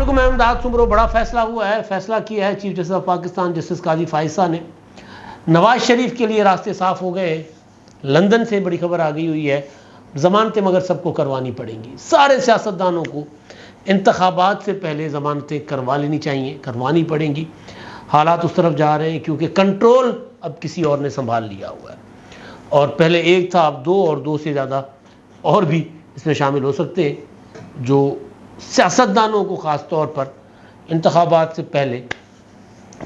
علیکم احمداد سمرو، بڑا فیصلہ ہوا ہے، فیصلہ کیا ہے chief justice of Pakistan justice قاضی فائز نے۔ نواز شریف کے لیے راستے صاف ہو گئے۔ لندن سے بڑی خبر آ گئی ہوئی ہے، ضمانتیں مگر سب کو کروانی پڑیں گی۔ سارے سیاستدانوں کو انتخابات سے پہلے ضمانتیں کروا لینی چاہیے، کروانی پڑیں گی۔ حالات اس طرف جا رہے ہیں کیونکہ کنٹرول اب کسی اور نے سنبھال لیا ہوا ہے، اور پہلے ایک تھا، اب دو، اور دو سے زیادہ اور بھی اس میں شامل ہو سکتے ہیں، جو سیاستدانوں کو خاص طور پر انتخابات سے پہلے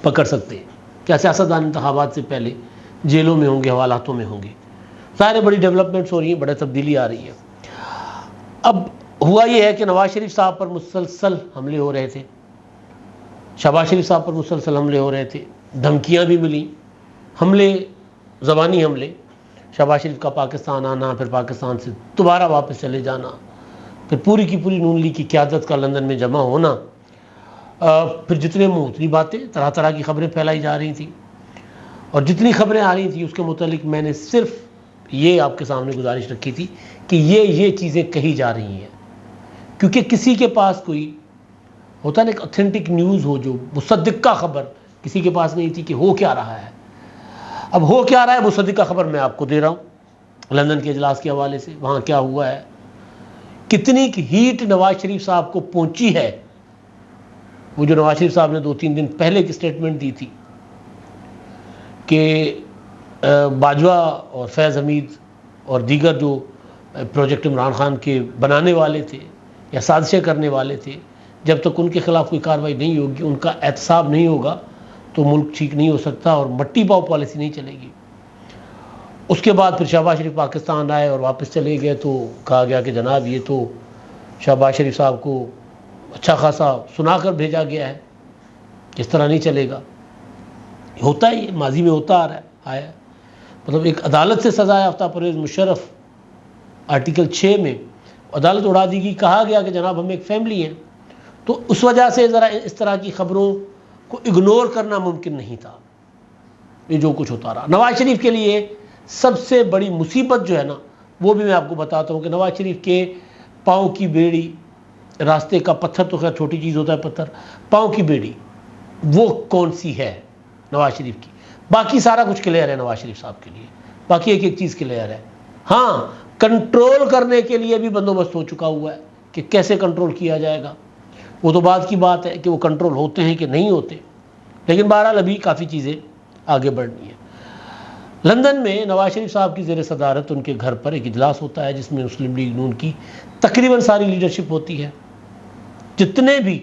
پکڑ سکتے ہیں۔ کیا سیاستدان انتخابات سے پہلے جیلوں میں ہوں گے، حوالاتوں میں ہوں گے؟ سارے بڑی ڈیولپمنٹس ہو رہی ہیں، بڑے تبدیلی آ رہی ہے۔ اب ہوا یہ ہے کہ نواز شریف صاحب پر مسلسل حملے ہو رہے تھے، شہباز شریف صاحب پر مسلسل حملے ہو رہے تھے، دھمکیاں بھی ملیں، حملے، زبانی حملے، شہباز شریف کا پاکستان آنا، پھر پاکستان سے دوبارہ واپس چلے جانا، پھر پوری کی پوری نون لیگ کی قیادت کا لندن میں جمع ہونا، پھر جتنے منہ اتنی باتیں، طرح طرح کی خبریں پھیلائی جا رہی تھیں، اور جتنی خبریں آ رہی تھیں اس کے متعلق میں نے صرف یہ آپ کے سامنے گزارش رکھی تھی کہ یہ چیزیں کہی جا رہی ہیں، کیونکہ کسی کے پاس کوئی ہوتا ہے نا، ایک اوتھینٹک نیوز ہو، جو مصدقہ خبر کسی کے پاس نہیں تھی کہ ہو کیا رہا ہے۔ اب ہو کیا رہا ہے، مصدقہ خبر میں آپ کو دے رہا ہوں لندن کے اجلاس کے حوالے سے۔ وہاں کیا ہوا ہے، کتنی ہیٹ نواز شریف صاحب کو پہنچی ہے۔ وہ جو نواز شریف صاحب نے 2-3 دن پہلے کی سٹیٹمنٹ دی تھی کہ باجوہ اور فیض حمید اور دیگر جو پروجیکٹ عمران خان کے بنانے والے تھے یا سازشیں کرنے والے تھے، جب تک ان کے خلاف کوئی کارروائی نہیں ہوگی، ان کا احتساب نہیں ہوگا، تو ملک ٹھیک نہیں ہو سکتا اور مٹی پاؤ پالیسی نہیں چلے گی۔ اس کے بعد پھر شہباز شریف پاکستان آئے اور واپس چلے گئے، تو کہا گیا کہ جناب یہ تو شہباز شریف صاحب کو اچھا خاصا سنا کر بھیجا گیا ہے، اس طرح نہیں چلے گا۔ ہوتا ہے، یہ ماضی میں ہوتا آ رہا ہے، آیا مطلب ایک عدالت سے سزا یافتہ پرویز مشرف آرٹیکل 6 میں عدالت اڑا دی گئی، کہا گیا کہ جناب ہم ایک فیملی ہیں، تو اس وجہ سے ذرا اس طرح کی خبروں کو اگنور کرنا ممکن نہیں تھا۔ یہ جو کچھ ہوتا رہا، نواز شریف کے لیے سب سے بڑی مصیبت جو ہے نا، وہ بھی میں آپ کو بتاتا ہوں کہ نواز شریف کے پاؤں کی بیڑی، راستے کا پتھر تو خیر چھوٹی چیز ہوتا ہے پتھر، پاؤں کی بیڑی وہ کون سی ہے نواز شریف کی؟ باقی سارا کچھ کلیئر ہے نواز شریف صاحب کے لیے، باقی ایک ایک چیز کلیئر ہے۔ ہاں، کنٹرول کرنے کے لیے بھی بندوبست ہو چکا ہوا ہے کہ کیسے کنٹرول کیا جائے گا۔ وہ تو بعد کی بات ہے کہ وہ کنٹرول ہوتے ہیں کہ نہیں ہوتے، لیکن بہرحال ابھی کافی چیزیں آگے بڑھنی ہیں۔ لندن میں نواز شریف صاحب کی زیر صدارت ان کے گھر پر ایک اجلاس ہوتا ہے، جس میں مسلم لیگ نون کی تقریباً ساری لیڈرشپ ہوتی ہے۔ جتنے بھی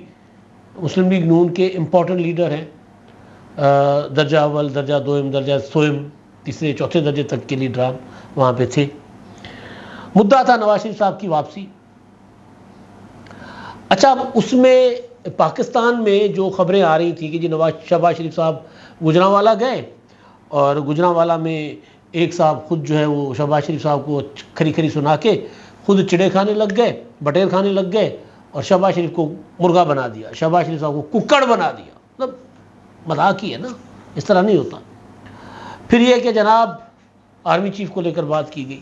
مسلم لیگ نون کے امپورٹنٹ لیڈر ہیں، درجہ اول، درجہ دوم، درجہ سوم، تیسرے چوتھے درجے تک کے لیڈران وہاں پہ تھے۔ مدعا تھا نواز شریف صاحب کی واپسی۔ اچھا، اب اس میں پاکستان میں جو خبریں آ رہی تھیں کہ جی شہباز شریف صاحب گجرانوالہ گئے، اور گجرانوالہ میں ایک صاحب خود جو ہے وہ شہباز شریف صاحب کو کھری کھری سنا کے خود چڑے کھانے لگ گئے، بٹیر کھانے لگ گئے، اور شہباز شریف کو مرغا بنا دیا، شہباز شریف صاحب کو ککڑ بنا دیا۔ مطلب مذاق ہی ہے نا، اس طرح نہیں ہوتا۔ پھر یہ کہ جناب آرمی چیف کو لے کر بات کی گئی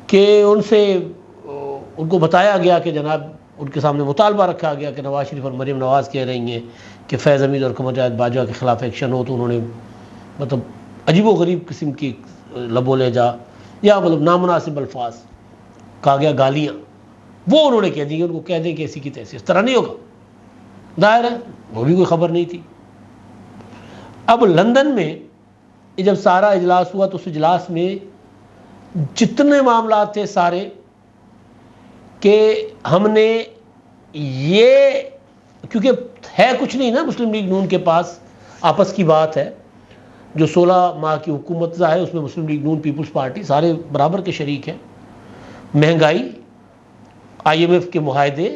کہ ان کو بتایا گیا کہ جناب ان کے سامنے مطالبہ رکھا گیا کہ نواز شریف اور مریم نواز کہہ رہی ہیں کہ فیض حمید اور قمر جاوید باجوہ کے خلاف ایکشن ہو، تو انہوں نے مطلب عجیب و غریب قسم کی لب و لہجہ یا مطلب نامناسب الفاظ، کہا گیا گالیاں، وہ انہوں نے کہہ دی، ان کو کہہ دیں کہ ایسی کی تیسی، اس طرح نہیں ہوگا۔ ظاہر ہے وہ بھی کوئی خبر نہیں تھی۔ اب لندن میں جب سارا اجلاس ہوا تو اس اجلاس میں جتنے معاملات تھے سارے، کہ ہم نے یہ، کیونکہ ہے کچھ نہیں نا مسلم لیگ نون کے پاس، آپس کی بات ہے، جو 16 ماہ کی حکومت ہے اس میں مسلم لیگ نون، پیپلز پارٹی سارے برابر کے شریک ہیں۔ مہنگائی، IMF کے معاہدے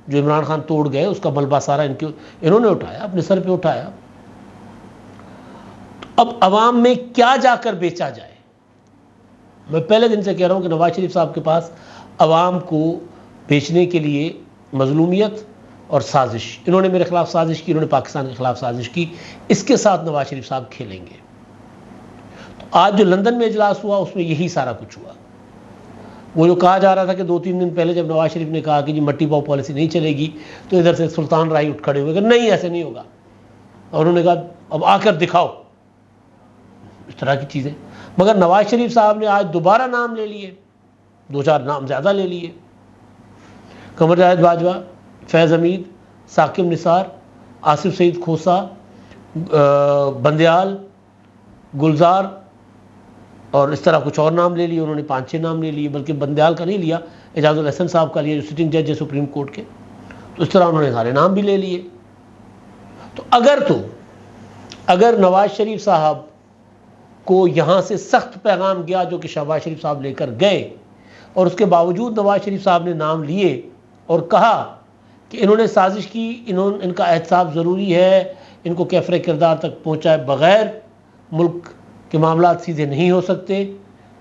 جو عمران خان توڑ گئے، اس کا ملبہ سارا انہوں نے اٹھایا، اپنے سر پہ اٹھایا۔ اب عوام میں کیا جا کر بیچا جائے؟ میں پہلے دن سے کہہ رہا ہوں کہ نواز شریف صاحب کے پاس عوام کو بیچنے کے لیے مظلومیت اور سازش، انہوں نے میرے خلاف سازش کی، انہوں نے پاکستان کے خلاف سازش کی، اس کے ساتھ نواز شریف صاحب کھیلیں گے۔ تو آج جو لندن میں اجلاس ہوا اس میں یہی سارا کچھ ہوا۔ وہ جو کہا جا رہا تھا کہ 2-3 دن پہلے جب نواز شریف نے کہا کہ جی مٹی پاؤ پالیسی نہیں چلے گی، تو ادھر سے سلطان رائی اٹھ کھڑے ہوئے کہ نہیں ایسے نہیں ہوگا، اور انہوں نے کہا اب آ کر دکھاؤ، اس طرح کی چیزیں۔ مگر نواز شریف صاحب نے آج دوبارہ نام لے لیے، 2-4 نام زیادہ لے لیے، قمر جاوید باجوہ، فیض حمید، ثاقب نثار، آصف سعید کھوسہ، بندیال، گلزار، اور اس طرح کچھ اور نام لے لیے انہوں نے، 5-6 نام لے لیے، بلکہ بندیال کا نہیں لیا، اعجاز الحسن صاحب کا لیا جو سٹنگ جج ہے سپریم کورٹ کے، تو اس طرح انہوں نے سارے نام بھی لے لیے۔ تو اگر نواز شریف صاحب کو یہاں سے سخت پیغام گیا جو کہ شہباز شریف صاحب لے کر گئے، اور اس کے باوجود نواز شریف صاحب نے نام لیے اور کہا کہ انہوں نے سازش کی، ان کا احتساب ضروری ہے، ان کو کیفر کردار تک پہنچائے بغیر ملک کے معاملات سیدھے نہیں ہو سکتے،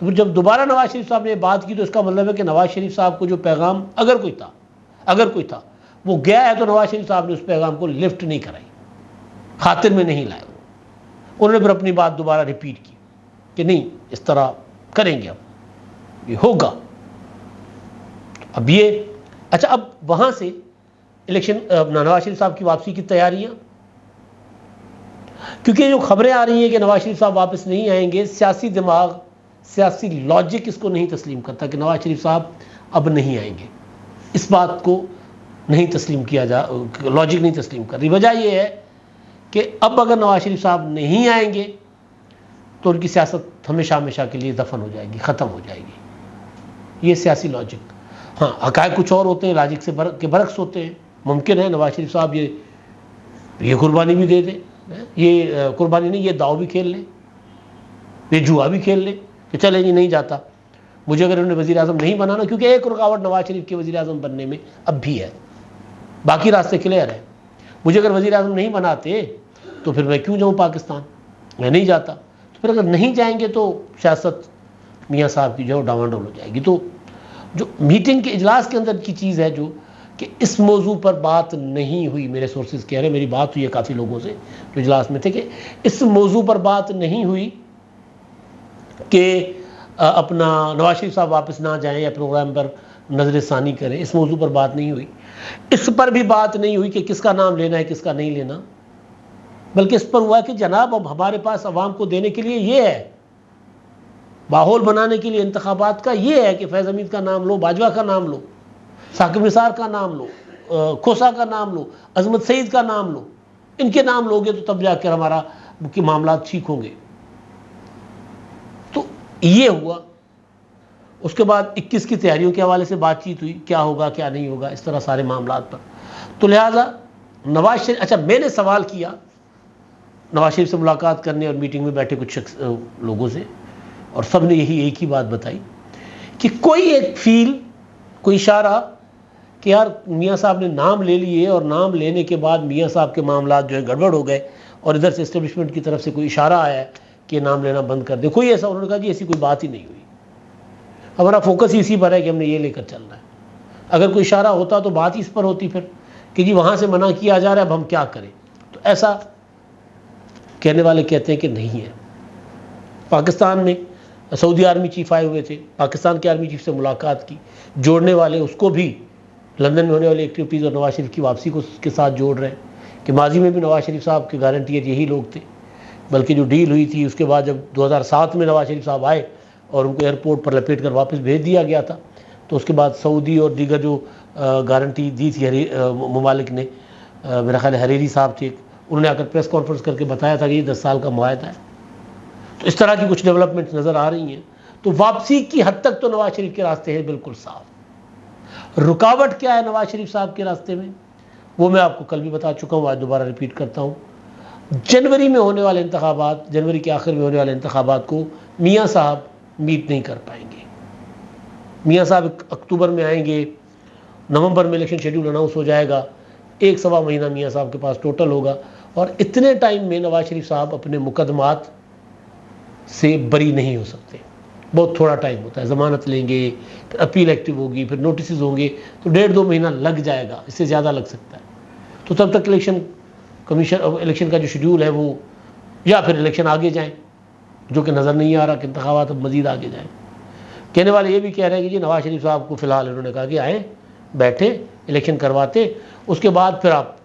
تو پھر جب دوبارہ نواز شریف صاحب نے بات کی تو اس کا مطلب ہے کہ نواز شریف صاحب کو جو پیغام اگر کوئی تھا وہ گیا ہے، تو نواز شریف صاحب نے اس پیغام کو لفٹ نہیں کرائی، خاطر میں نہیں لائے، انہوں نے پھر اپنی بات دوبارہ ریپیٹ کی کہ نہیں اس طرح کریں گے، اب یہ ہوگا۔ اب یہ اچھا، اب وہاں سے الیکشن نواز شریف صاحب کی واپسی کی تیاریاں، کیونکہ جو خبریں آ رہی ہیں کہ نواز شریف صاحب واپس نہیں آئیں گے، سیاسی دماغ، سیاسی لاجک اس کو نہیں تسلیم کرتا کہ نواز شریف صاحب اب نہیں آئیں گے، اس بات کو نہیں تسلیم کیا لاجک نہیں تسلیم کر رہی۔ وجہ یہ ہے کہ اب اگر نواز شریف صاحب نہیں آئیں گے تو ان کی سیاست ہمیشہ ہمیشہ کے لیے دفن ہو جائے گی، ختم ہو جائے گی، یہ سیاسی لاجک۔ ہاں حقائق کچھ اور ہوتے ہیں، لاجک سے کے برعکس ہوتے ہیں، ممکن ہے نواز شریف صاحب یہ قربانی بھی دے دیں، یہ قربانی نہیں، یہ داؤ بھی کھیل لیں، یہ جوا بھی کھیل لیں کہ چلے جی نہیں جاتا، مجھے اگر انہوں نے وزیر اعظم نہیں بنانا، کیونکہ ایک رکاوٹ نواز شریف کے وزیر اعظم بننے میں اب بھی ہے، باقی راستے کلیئر ہیں، مجھے اگر وزیر اعظم نہیں بناتے تو پھر میں کیوں جاؤں پاکستان، میں نہیں جاتا، تو پھر اگر نہیں جائیں گے تو سیاست میاں صاحب کی جو ڈاواڈول ہو جائے گی۔ تو جو میٹنگ کے اجلاس کے اندر کی چیز ہے جو کہ اس موضوع پر بات نہیں ہوئی، میرے سورسز کہہ رہے ہیں، میری بات ہوئی ہے کافی لوگوں سے جو اجلاس میں تھے، کہ اس موضوع پر بات نہیں ہوئی کہ اپنا نواز شریف صاحب واپس نہ جائیں یا پروگرام پر نظر ثانی کریں، اس موضوع پر بات نہیں ہوئی، اس پر بھی بات نہیں ہوئی کہ کس کا نام لینا ہے کس کا نہیں لینا، بلکہ اس پر ہوا کہ جناب اب ہمارے پاس عوام کو دینے کے لیے یہ ہے، ماحول بنانے کے لیے انتخابات کا یہ ہے کہ فیض حمید کا نام لو، باجوہ کا نام لو، ثاقب نثار کا نام لو، کھوسہ کا نام لو، عظمت سعید کا نام لو، ان کے نام لوگے تو تب جا کر ہمارا کے معاملات ٹھیک ہوں گے۔ تو یہ ہوا، اس کے بعد 21 کی تیاریوں کے حوالے سے بات چیت ہوئی، کیا ہوگا کیا نہیں ہوگا، اس طرح سارے معاملات پر۔ تو لہٰذا نواز شریف، اچھا میں نے سوال کیا نواز شریف سے ملاقات کرنے اور میٹنگ میں بیٹھے کچھ لوگوں سے، اور سب نے یہی ایک ہی بات بتائی کہ کوئی ایک فیل، کوئی اشارہ کہ یار میاں صاحب نے نام لے لیے اور نام لینے کے بعد میاں صاحب کے معاملات جو ہے گڑبڑ ہو گئے، اور ادھر سے اسٹیبلشمنٹ کی طرف سے کوئی اشارہ آیا ہے کہ نام لینا بند کر دے، کوئی ایسا، انہوں نے کہا جی ایسی کوئی بات ہی نہیں ہوئی، ہمارا فوکس ہی اسی پر ہے کہ ہم نے یہ لے کر چلنا ہے، اگر کوئی اشارہ ہوتا تو بات ہی اس پر ہوتی پھر کہ جی وہاں سے منع کیا جا رہا ہے اب ہم کیا کریں۔ تو ایسا کہنے والے کہتے ہیں کہ نہیں ہے۔ پاکستان میں سعودی آرمی چیف آئے ہوئے تھے، پاکستان کے آرمی چیف سے ملاقات کی، جوڑنے والے اس کو بھی لندن میں ہونے والی ایکٹیویٹیز اور نواز شریف کی واپسی کو اس کے ساتھ جوڑ رہے ہیں کہ ماضی میں بھی نواز شریف صاحب کے گارنٹیئر یہی لوگ تھے، بلکہ جو ڈیل ہوئی تھی اس کے بعد جب 2007 میں نواز شریف صاحب آئے اور ان کو ایئرپورٹ پر لپیٹ کر واپس بھیج دیا گیا تھا، تو اس کے بعد سعودی اور دیگر جو گارنٹی دی تھی ممالک نے، میرا خیال ہے حریری صاحب تھے، انہوں نے آ کر پریس کانفرنس کر کے بتایا تھا کہ یہ 10 سال کا معاہدہ ہے۔ تو اس طرح کی کچھ ڈیولپمنٹس نظر آ رہی ہیں، تو واپسی کی حد تک تو نواز شریف کے راستے ہیں بالکل صاف۔ رکاوٹ کیا ہے نواز شریف صاحب کے راستے میں، وہ میں آپ کو کل بھی بتا چکا ہوں، آج دوبارہ ریپیٹ کرتا ہوں۔ جنوری میں ہونے والے انتخابات، جنوری کے آخر میں ہونے والے انتخابات کو میاں صاحب میٹ نہیں کر پائیں گے۔ میاں صاحب اکتوبر میں آئیں گے، نومبر میں الیکشن شیڈول اناؤنس ہو جائے گا، 1-1.25 مہینہ میاں صاحب کے پاس ٹوٹل ہوگا، اور اتنے ٹائم میں نواز شریف صاحب اپنے مقدمات سے بری نہیں ہو سکتے، بہت تھوڑا ٹائم ہوتا ہے، ضمانت لیں گے، پھر اپیل ایکٹیو ہوگی، پھر نوٹسز ہوں گے، تو 1.5-2 مہینہ لگ جائے گا، اس سے زیادہ لگ سکتا ہے۔ تو تب تک الیکشن کمیشن، الیکشن کا جو شیڈول ہے وہ، یا پھر الیکشن آگے جائیں، جو کہ نظر نہیں آ رہا کہ انتخابات اب مزید آگے جائیں۔ کہنے والے یہ بھی کہہ رہے ہیں کہ جی نواز شریف صاحب کو فی الحال انہوں نے کہا کہ آئیں بیٹھے الیکشن کرواتے، اس کے بعد پھر آپ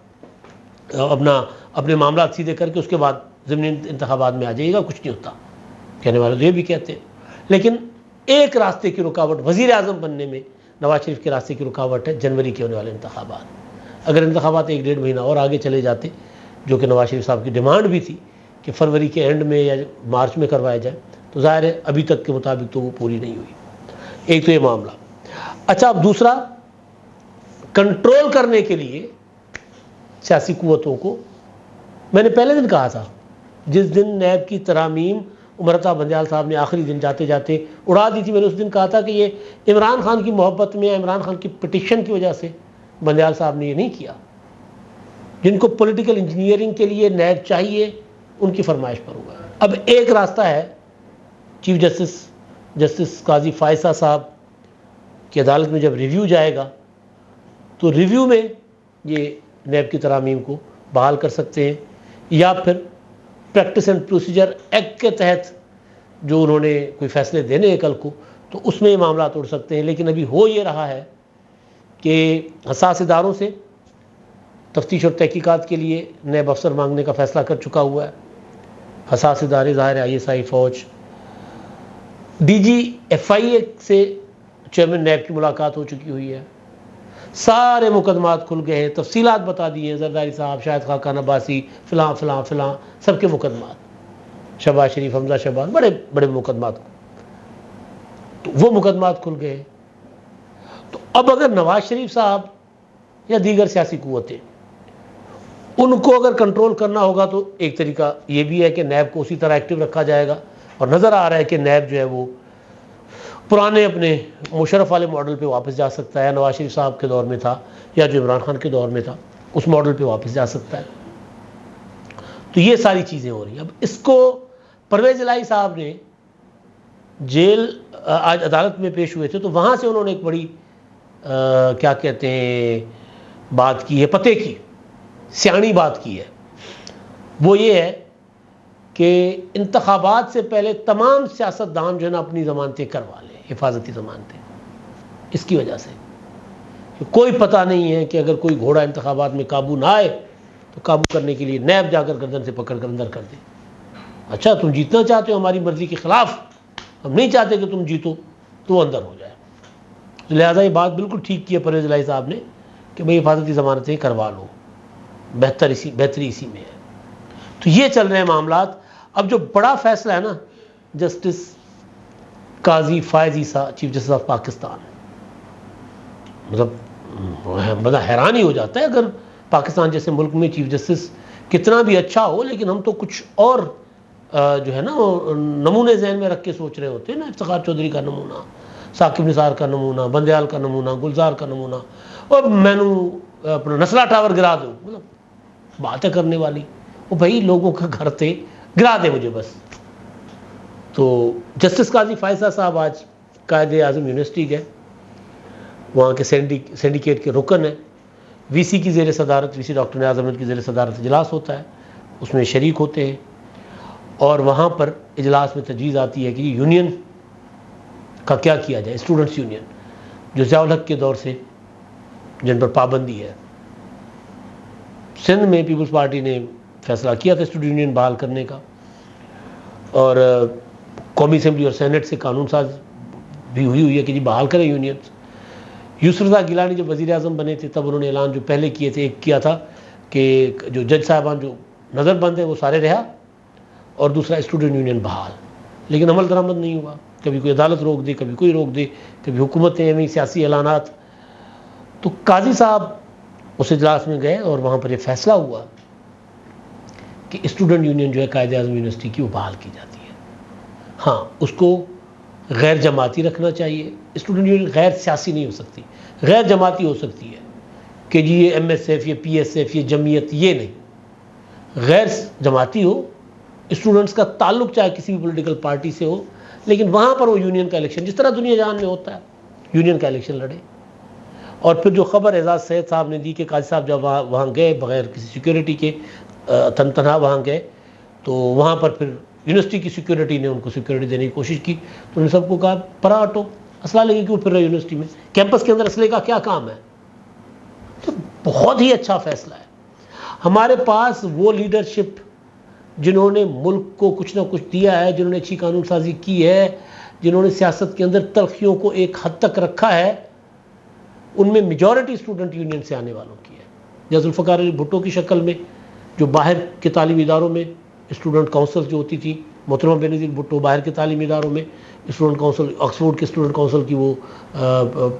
اپنے معاملات سیدھے کر کے اس کے بعد ضمنی انتخابات میں آ جائیے گا، کچھ نہیں ہوتا۔ کہنے والے تو یہ بھی کہتے ہیں، لیکن ایک راستے کی رکاوٹ وزیر اعظم بننے میں نواز شریف کے راستے کی رکاوٹ ہے جنوری کے ہونے والے انتخابات۔ اگر انتخابات 1-1.5 مہینہ اور آگے چلے جاتے، جو کہ نواز شریف صاحب کی ڈیمانڈ بھی تھی کہ فروری کے اینڈ میں یا مارچ میں کروایا جائے، تو ظاہر ہے ابھی تک کے مطابق تو وہ پوری نہیں ہوئی۔ ایک تو یہ معاملہ۔ اچھا، اب دوسرا، کنٹرول کرنے کے لیے سیاسی قوتوں کو، میں نے پہلے دن کہا تھا، جس دن نیب کی ترامیم عمرتا بندیال صاحب نے آخری دن جاتے جاتے اڑا دی تھی، میں نے اس دن کہا تھا کہ یہ عمران خان کی محبت میں، عمران خان کی پٹیشن کی وجہ سے بندیال صاحب نے یہ نہیں کیا۔ جن کو پولیٹیکل انجینئرنگ کے لیے نیب چاہیے، ان کی فرمائش پر ہوا۔ اب ایک راستہ ہے، چیف جسٹس قاضی فائصہ صاحب کی عدالت میں جب ریویو جائے گا تو ریویو میں یہ نیب کی ترامیم کو بحال کر سکتے ہیں، یا پھر پریکٹس اینڈ پروسیجر ایکٹ کے تحت جو انہوں نے کوئی فیصلے دینے ہیں کل کو، تو اس میں یہ معاملات اڑ سکتے ہیں۔ لیکن ابھی ہو یہ رہا ہے کہ حساس اداروں سے تفتیش اور تحقیقات کے لیے نیب افسر مانگنے کا فیصلہ کر چکا ہوا ہے۔ حساس ادارے ظاہر ہے ISI، فوج، DGFIA سے چیئرمین نیب کی ملاقات ہو چکی ہوئی ہے، سارے مقدمات کھل گئے ہیں، تفصیلات بتا دی ہیں، زرداری صاحب، شاہد خاقان عباسی، فلاں فلاں فلاں، سب کے مقدمات، شہباز شریف، حمزہ شہباز، بڑے بڑے مقدمات، تو وہ مقدمات کھل گئے۔ تو اب اگر نواز شریف صاحب یا دیگر سیاسی قوتیں ان کو اگر کنٹرول کرنا ہوگا، تو ایک طریقہ یہ بھی ہے کہ نیب کو اسی طرح ایکٹیو رکھا جائے گا، اور نظر آ رہا ہے کہ نیب جو ہے وہ پرانے اپنے مشرف والے ماڈل پہ واپس جا سکتا ہے، نواز شریف صاحب کے دور میں تھا یا جو عمران خان کے دور میں تھا اس ماڈل پہ واپس جا سکتا ہے۔ تو یہ ساری چیزیں ہو رہی ہیں۔ اب اس کو پرویز الہی صاحب نے جیل آج عدالت میں پیش ہوئے تھے، تو وہاں سے انہوں نے ایک بڑی کیا کہتے ہیں بات کی ہے، پتے کی سیاਣੀ بات کی ہے۔ وہ یہ ہے کہ انتخابات سے پہلے تمام سیاستدان جو ہے نا اپنی ضمانتیں کروا لیں، حفاظتی ضمانتیں، اس کی وجہ سے کہ کوئی پتہ نہیں ہے کہ اگر کوئی گھوڑا انتخابات میں قابو نہ آئے تو قابو کرنے کے لیے نیب جا کر گردن سے پکڑ کر اندر کر دے۔ اچھا، تم جیتنا چاہتے ہو ہماری مرضی کے خلاف، ہم نہیں چاہتے کہ تم جیتو، تو وہ اندر ہو جائے۔ لہٰذا یہ بات بالکل ٹھیک کی ہے پرویز الہی صاحب نے کہ بھئی حفاظتی ضمانتیں کروا لو، بہتری اسی میں ہے۔ تو یہ چل رہے ہیں معاملات۔ اب جو بڑا فیصلہ ہے نا justice Qazi Faez Isa, chief justice of Pakistan, مطلب حیران ہی ہو جاتا ہے اگر پاکستان جیسے ملک میں چیف جسٹس کتنا بھی اچھا ہو، لیکن ہم تو کچھ اور جو ہے نا نمونے ذہن میں رکھ کے سوچ رہے ہوتے ہیں نا، افتخار چودھری کا نمونہ، ثاقب نثار کا نمونہ، بندیال کا نمونہ، گلزار کا نمونہ، اور میں اپنا نسلہ ٹاور گرا دوں، مطلب بات ہے کرنے والی۔ وہ بھائی لوگوں کا گھر تھے، گرا دے مجھے بس۔ تو جسٹس قاضی فائصہ صاحب آج قائد اعظم یونیورسٹی گئے، وہاں کے سینڈیکیٹ کے رکن ہیں، VC کی زیر صدارت، VC ڈاکٹر نیاز احمد کی زیر صدارت اجلاس ہوتا ہے، اس میں شریک ہوتے ہیں، اور وہاں پر اجلاس میں تجویز آتی ہے کہ یونین کا کیا کیا جائے، اسٹوڈنٹس یونین جو ضیاء الحق کے دور سے جن پر پابندی ہے۔ سندھ میں پیپلز پارٹی نے فیصلہ کیا تھا اسٹوڈنٹ یونین بحال کرنے کا، اور قومی اسمبلی اور سینٹ سے قانون ساز بھی ہوئی ہے کہ جی بحال کریں یونینز۔ یوسف رضا گیلانی جب وزیر اعظم بنے تھے تب انہوں نے اعلان جو پہلے کیے تھے، ایک کیا تھا کہ جو جج صاحبان جو نظر بند ہیں وہ سارے رہا، اور دوسرا اسٹوڈنٹ یونین بحال، لیکن عمل درآمد نہیں ہوا۔ کبھی کوئی عدالت روک دے، کبھی کوئی روک دے، کبھی حکومتیں ایویں سیاسی اعلانات۔ تو قاضی صاحب اس اجلاس میں گئے اور وہاں پر یہ فیصلہ ہوا کہ اسٹوڈنٹ یونین جو ہے قائد اعظم یونیورسٹی کی وہ بحال کی جاتی ہے۔ ہاں، اس کو غیر جماعتی رکھنا چاہیے، اسٹوڈنٹ یونین غیر سیاسی نہیں ہو سکتی، غیر جماعتی ہو سکتی ہے کہ جی یہ MSF، یہ PSF، یہ جمعیت، یہ نہیں، غیر جماعتی ہو، اسٹوڈنٹس کا تعلق چاہے کسی بھی پولیٹیکل پارٹی سے ہو، لیکن وہاں پر وہ یونین کا الیکشن جس طرح دنیا جہان میں ہوتا ہے یونین کا الیکشن لڑے۔ اور پھر جو خبر اعزاز سید صاحب نے دی کہ قاضی صاحب جب وہاں گئے بغیر کسی سیکیورٹی کے تنہا وہاں گئے، تو وہاں پر پھر یونیورسٹی کی سیکیورٹی نے ان کو سیکیورٹی دینے کی کوشش کی، تو انہوں نے سب کو کہا پرا ہٹو، اسلحہ لے کے کیوں پھر رہے یونیورسٹی میں، کیمپس کے اندر اسلحے کا کیا کام ہے؟ تو بہت ہی اچھا فیصلہ ہے۔ ہمارے پاس وہ لیڈرشپ جنہوں نے ملک کو کچھ نہ کچھ دیا ہے، جنہوں نے اچھی قانون سازی کی ہے، جنہوں نے سیاست کے اندر تلخیوں کو ایک حد تک رکھا ہے، ان میں میجورٹی اسٹوڈنٹ یونین سے آنے والوں کی ہے۔ یا ذوالفقار علی بھٹو کی شکل میں جو باہر کے تعلیمی اداروں میں اسٹوڈنٹ کونسل جو ہوتی تھی، محترمہ بینظیر بھٹو باہر کے تعلیمی اداروں میں اسٹوڈنٹ کونسل، آکسفورڈ کے اسٹوڈنٹ کونسل کی وہ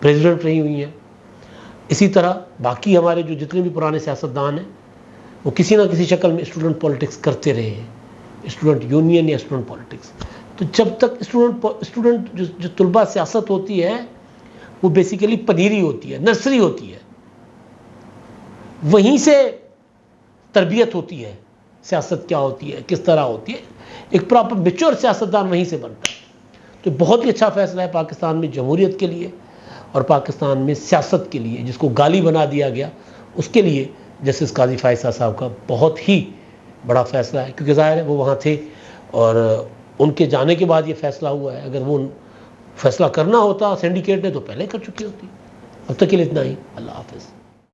پریزیڈنٹ رہی ہوئی ہیں۔ اسی طرح باقی ہمارے جو جتنے بھی پرانے سیاستدان ہیں وہ کسی نہ کسی شکل میں اسٹوڈنٹ پولیٹکس کرتے رہے ہیں، اسٹوڈنٹ یونین یا اسٹوڈنٹ پولیٹکس۔ تو جب تک اسٹوڈنٹ جو طلبہ سیاست ہوتی ہے وہ بیسیکلی پنیری ہوتی ہے، نرسری ہوتی ہے، وہیں سے تربیت ہوتی ہے، سیاست کیا ہوتی ہے، کس طرح ہوتی ہے، ایک پراپر میچور سیاستدان وہیں سے بنتا ہے۔ تو بہت ہی اچھا فیصلہ ہے پاکستان میں جمہوریت کے لیے اور پاکستان میں سیاست کے لیے، جس کو گالی بنا دیا گیا اس کے لیے جسٹس قاضی فائصہ صاحب کا بہت ہی بڑا فیصلہ ہے، کیونکہ ظاہر ہے وہ وہاں تھے اور ان کے جانے کے بعد یہ فیصلہ ہوا ہے۔ اگر وہ فیصلہ کرنا ہوتا سینڈیکیٹ نے تو پہلے کر چکی ہوتی۔ اب تک کے لیے اتنا ہی، اللہ حافظ۔